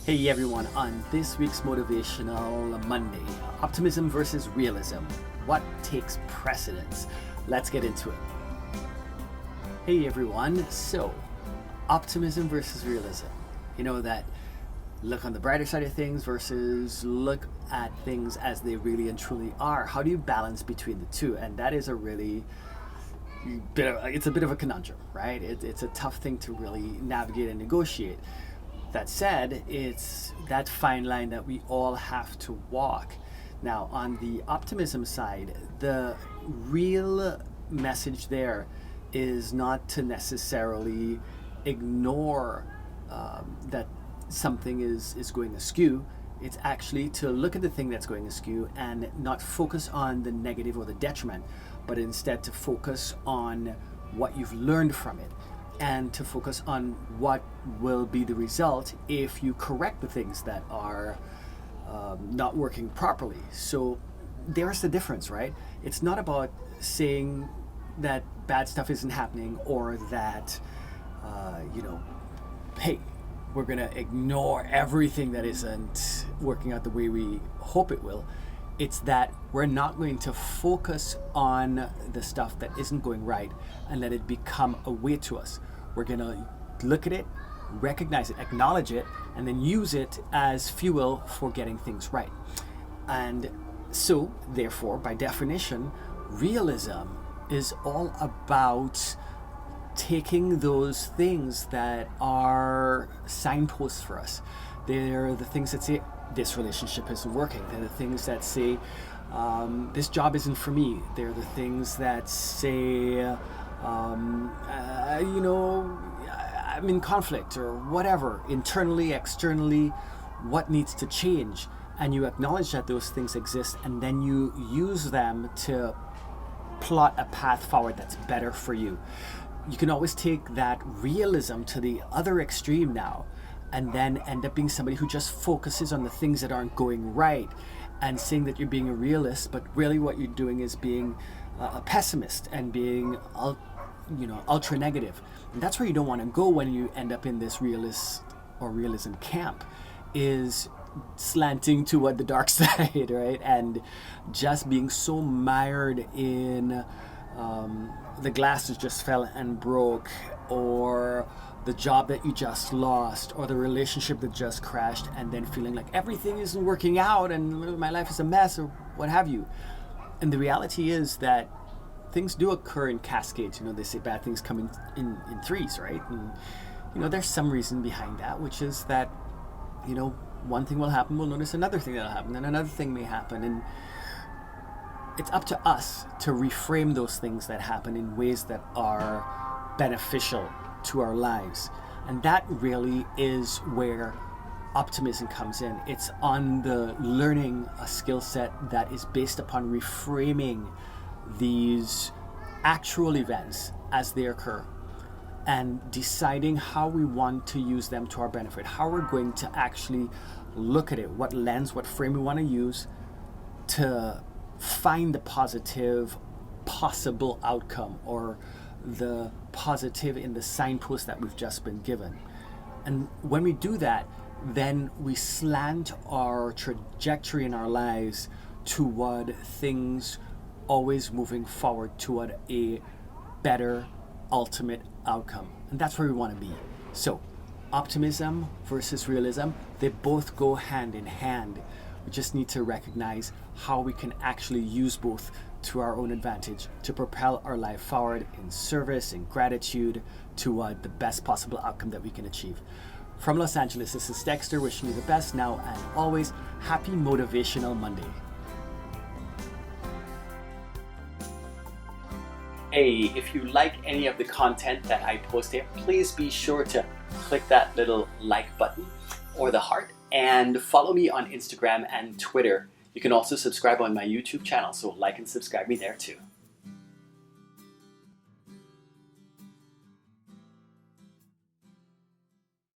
Hey everyone, on this week's Motivational Monday, Optimism versus Realism. What takes precedence? Let's get into it. Hey everyone, so optimism versus realism. You know that look on the brighter side of things versus look at things as they really and truly are. How do you balance between the two? And that is it's a bit of a conundrum, right? It's a tough thing to really navigate and negotiate. That said, it's that fine line that we all have to walk. Now, on the optimism side, the real message there is not to necessarily ignore that something is going askew. It's actually to look at the thing that's going askew and not focus on the negative or the detriment, but instead to focus on what you've learned from it, and to focus on what will be the result if you correct the things that are not working properly. So there's the difference, right? It's not about saying that bad stuff isn't happening or that, hey, we're gonna ignore everything that isn't working out the way we hope it will. It's that we're not going to focus on the stuff that isn't going right and let it become a weight to us. We're going to look at it, recognize it, acknowledge it, and then use it as fuel for getting things right. And so, therefore, by definition, realism is all about taking those things that are signposts for us. They're the things that say, this relationship isn't working. They're the things that say, this job isn't for me. They're the things that say, I'm in conflict or whatever, internally, externally, what needs to change. And you acknowledge that those things exist, and then you use them to plot a path forward that's better for you. You can always take that realism to the other extreme now, and then end up being somebody who just focuses on the things that aren't going right and saying that you're being a realist, but really what you're doing is being a pessimist and being ultra negative. And that's where you don't want to go when you end up in this realist or realism camp, is slanting toward the dark side, right? And just being so mired in the glasses just fell and broke, or the job that you just lost, or the relationship that just crashed, and then feeling like everything isn't working out and my life is a mess or what have you. And the reality is that things do occur in cascades. They say bad things come in threes, right? And there's some reason behind that, which is that one thing will happen, we'll notice another thing that'll happen, and another thing may happen, and it's up to us to reframe those things that happen in ways that are beneficial to our lives. And that really is where optimism comes in. It's on the learning a skill set that is based upon reframing these actual events as they occur and deciding how we want to use them to our benefit, how we're going to actually look at it, what lens, what frame we want to use to find the positive possible outcome, or the positive in the signpost that we've just been given. And when we do that, then we slant our trajectory in our lives toward things always moving forward toward a better ultimate outcome. And that's where we want to be. So, optimism versus realism, they both go hand in hand. We just need to recognize how we can actually use both to our own advantage to propel our life forward in service and gratitude toward the best possible outcome that we can achieve. From Los Angeles, this is Dexter wishing you the best now and always. Happy Motivational Monday. Hey, if you like any of the content that I post here, please be sure to click that little like button or the heart, and follow me on Instagram and Twitter. You can also subscribe on my YouTube channel, so like and subscribe me there too.